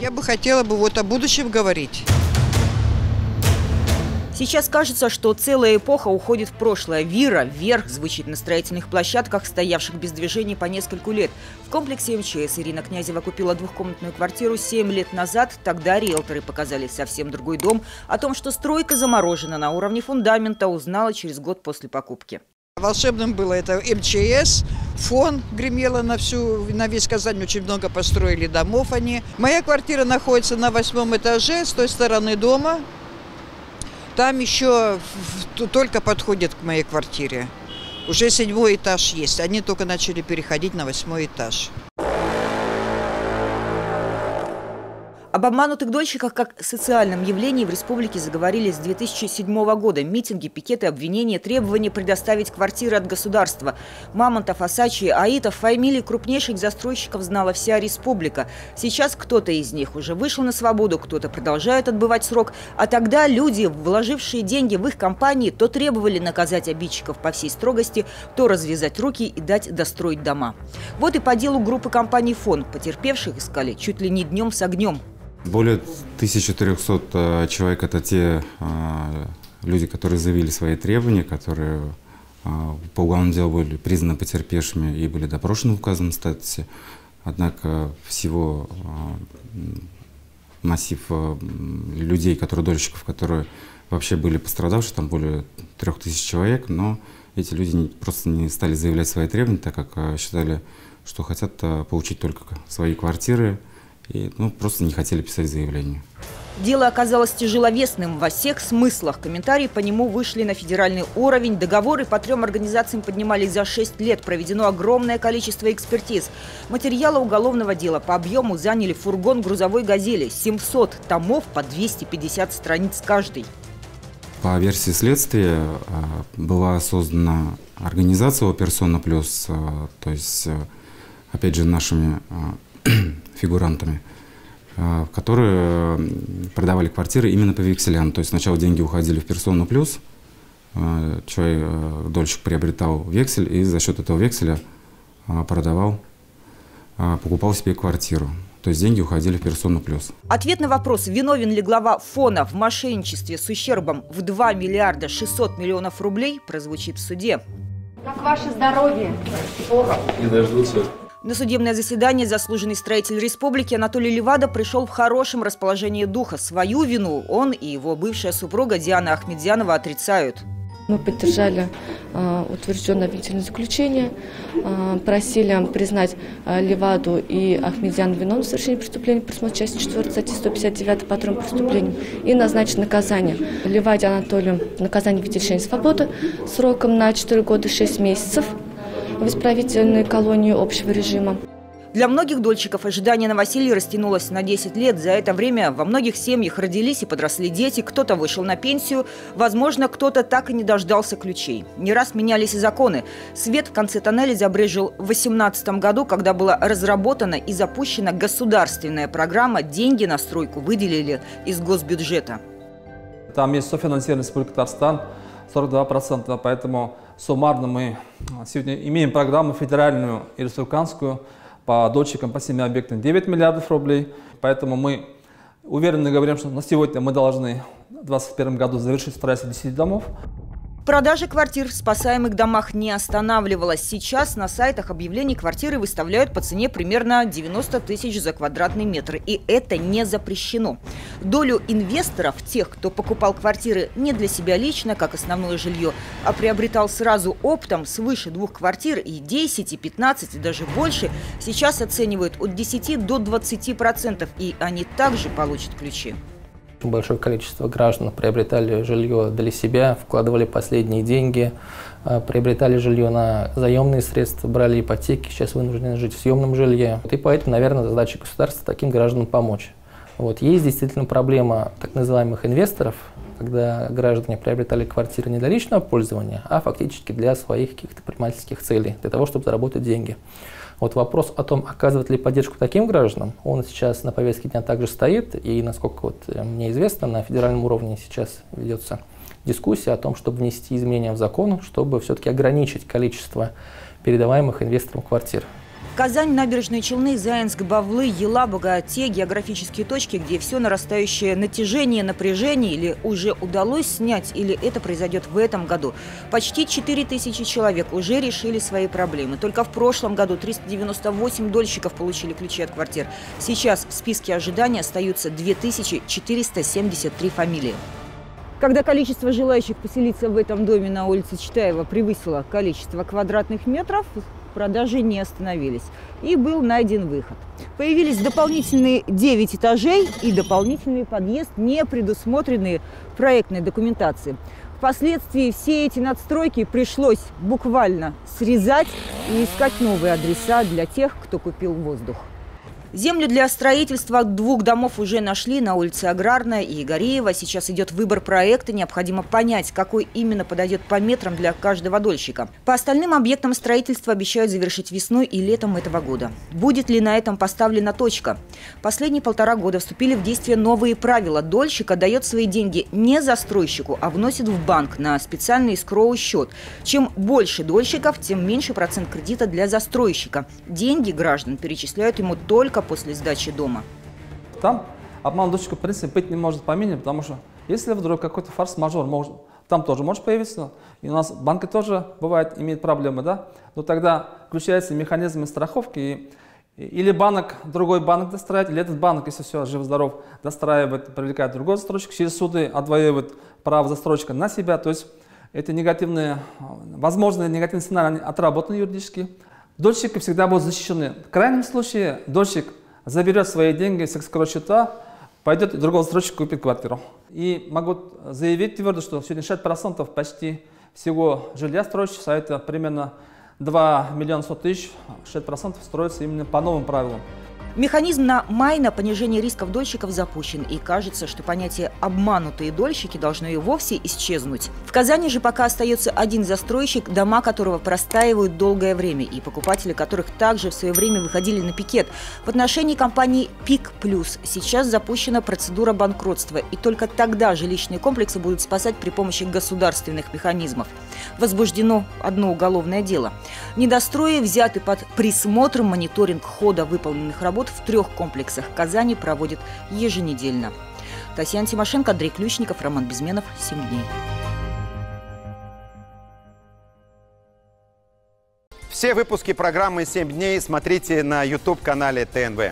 Я бы хотела вот о будущем говорить. Сейчас кажется, что целая эпоха уходит в прошлое. Вира вверх звучит на строительных площадках, стоявших без движения по нескольку лет. В комплексе МЧС Ирина Князева купила двухкомнатную квартиру 7 лет назад. Тогда риэлторы показали совсем другой дом. О том, что стройка заморожена на уровне фундамента, узнала через год после покупки. Волшебным было это МЧС, фон гремело на весь Казань, очень много построили домов они. Моя квартира находится на 8-м этаже, с той стороны дома. Там еще только подходит к моей квартире. Уже 7-й этаж есть, они только начали переходить на 8-й этаж. Об обманутых дольщиках как социальном явлении в республике заговорили с 2007 года. Митинги, пикеты, обвинения, требования предоставить квартиры от государства. Мамонтов, Осачий, Аитов, фамилии крупнейших застройщиков знала вся республика. Сейчас кто-то из них уже вышел на свободу, кто-то продолжает отбывать срок. А тогда люди, вложившие деньги в их компании, то требовали наказать обидчиков по всей строгости, то развязать руки и дать достроить дома. Вот и по делу группы компаний «Фон» потерпевших искали чуть ли не днем с огнем. Более 1300 человек – это те люди, которые заявили свои требования, которые по уголовному делу были признаны потерпевшими и были допрошены в указанном статусе. Однако всего массив людей, дольщиков, которые вообще были пострадавшие, там более 3000 человек, но эти люди просто не стали заявлять свои требования, так как считали, что хотят получить только свои квартиры, и просто не хотели писать заявление. Дело оказалось тяжеловесным во всех смыслах. Комментарии по нему вышли на федеральный уровень. Договоры по 3 организациям поднимались за 6 лет. Проведено огромное количество экспертиз. Материалы уголовного дела по объему заняли фургон грузовой «Газели». 700 томов по 250 страниц каждый. По версии следствия была создана организация «Оперсона Плюс», то есть, опять же, нашими фигурантами, которые продавали квартиры именно по векселям. То есть сначала деньги уходили в персону плюс, дольщик приобретал вексель и за счет этого векселя покупал себе квартиру. То есть деньги уходили в персону плюс. Ответ на вопрос, виновен ли глава «Фона» в мошенничестве с ущербом в 2 миллиарда 600 миллионов рублей, прозвучит в суде. Как ваше здоровье? Не дождутся. На судебное заседание заслуженный строитель республики Анатолий Левада пришел в хорошем расположении духа. Свою вину он и его бывшая супруга Диана Ахмедзянова отрицают. Мы поддержали утвержденное обвинительное заключение, просили признать Леваду и Ахмедзян виновным в совершении преступления, предусмотренной частью 4 статьи 159 по 3 преступлениям, и назначить наказание. Леваде Анатолию наказание в виде лишения свободы сроком на 4 года 6 месяцев в исправительной колонии общего режима. Для многих дольщиков ожидание новоселья растянулось на 10 лет. За это время во многих семьях родились и подросли дети, кто-то вышел на пенсию, возможно, кто-то так и не дождался ключей. Не раз менялись и законы. Свет в конце тоннеля забрезжил в 2018 году, когда была разработана и запущена государственная программа. Деньги на стройку выделили из госбюджета. Там есть софинансирование Республики Татарстан 42%, поэтому суммарно мы сегодня имеем программу федеральную и республиканскую по дольщикам по 7 объектам 9 миллиардов рублей. Поэтому мы уверенно говорим, что на сегодня мы должны в 2021 году завершить строительство 10 домов. Продажа квартир в спасаемых домах не останавливалась. Сейчас на сайтах объявлений квартиры выставляют по цене примерно 90 тысяч за квадратный метр. И это не запрещено. Долю инвесторов, тех, кто покупал квартиры не для себя лично, как основное жилье, а приобретал сразу оптом свыше 2 квартир и 10, и 15, и даже больше, сейчас оценивают от 10 до 20%. И они также получат ключи. Большое количество граждан приобретали жилье для себя, вкладывали последние деньги, приобретали жилье на заемные средства, брали ипотеки, сейчас вынуждены жить в съемном жилье. И поэтому, наверное, задача государства таким гражданам помочь. Есть действительно проблема так называемых инвесторов, когда граждане приобретали квартиры не для личного пользования, а фактически для своих каких-то предпринимательских целей, для того, чтобы заработать деньги. Вопрос о том, оказывать ли поддержку таким гражданам, он сейчас на повестке дня также стоит. И, насколько мне известно, на федеральном уровне сейчас ведется дискуссия о том, чтобы внести изменения в закон, чтобы все-таки ограничить количество передаваемых инвесторам квартир. Казань, Набережные Челны, Заинск, Бавлы, Елабуга – те географические точки, где все нарастающее натяжение, напряжение или уже удалось снять, или это произойдет в этом году. Почти 4000 человек уже решили свои проблемы. Только в прошлом году 398 дольщиков получили ключи от квартир. Сейчас в списке ожидания остаются 2473 фамилии. Когда количество желающих поселиться в этом доме на улице Читаева превысило количество квадратных метров, продажи не остановились. И был найден выход. Появились дополнительные 9 этажей и дополнительный подъезд, не предусмотренные в проектной документации. Впоследствии все эти надстройки пришлось буквально срезать и искать новые адреса для тех, кто купил воздух. Землю для строительства 2 домов уже нашли на улице Аграрная и Игореева. Сейчас идет выбор проекта. Необходимо понять, какой именно подойдет по метрам для каждого дольщика. По остальным объектам строительства обещают завершить весной и летом этого года. Будет ли на этом поставлена точка? Последние 1,5 года вступили в действие новые правила. Дольщик отдает свои деньги не застройщику, а вносит в банк на специальный эскроу-счет. Чем больше дольщиков, тем меньше процент кредита для застройщика. Деньги граждан перечисляют ему только после сдачи дома. Там обман дольщика в принципе быть не может по минимуму, потому что если вдруг какой-то форс-мажор там тоже может появиться, и у нас банки тоже бывает имеют проблемы, да, но тогда включается механизм страховки, или другой банк достраивает, или этот банк, если все жив-здоров, достраивает, привлекает другой застройщик, через суды отвоевывает право застройщика на себя, то есть это возможные негативные сценарии отработаны юридически. Дольщики всегда будут защищены. В крайнем случае дольщик заберет свои деньги с эскроу-счета, пойдет и другого застройщика купит квартиру. И могу заявить твердо, что сегодня 60% почти всего жилья строящегося, а это примерно 2 100 000, 60% строится именно по новым правилам. Механизм на май на понижение рисков дольщиков запущен. И кажется, что понятие «обманутые дольщики» должно и вовсе исчезнуть. В Казани же пока остается один застройщик, дома которого простаивают долгое время, и покупатели которых также в свое время выходили на пикет. В отношении компании «Пик Плюс» сейчас запущена процедура банкротства. И только тогда жилищные комплексы будут спасать при помощи государственных механизмов. Возбуждено одно уголовное дело. Недострои взяты под присмотром, мониторинг хода выполненных работ в 3 комплексах Казани проводит еженедельно. Татьяна Тимошенко, Андрей Ключников, Роман Безменов. 7 дней. Все выпуски программы «7 дней» смотрите на YouTube-канале ТНВ.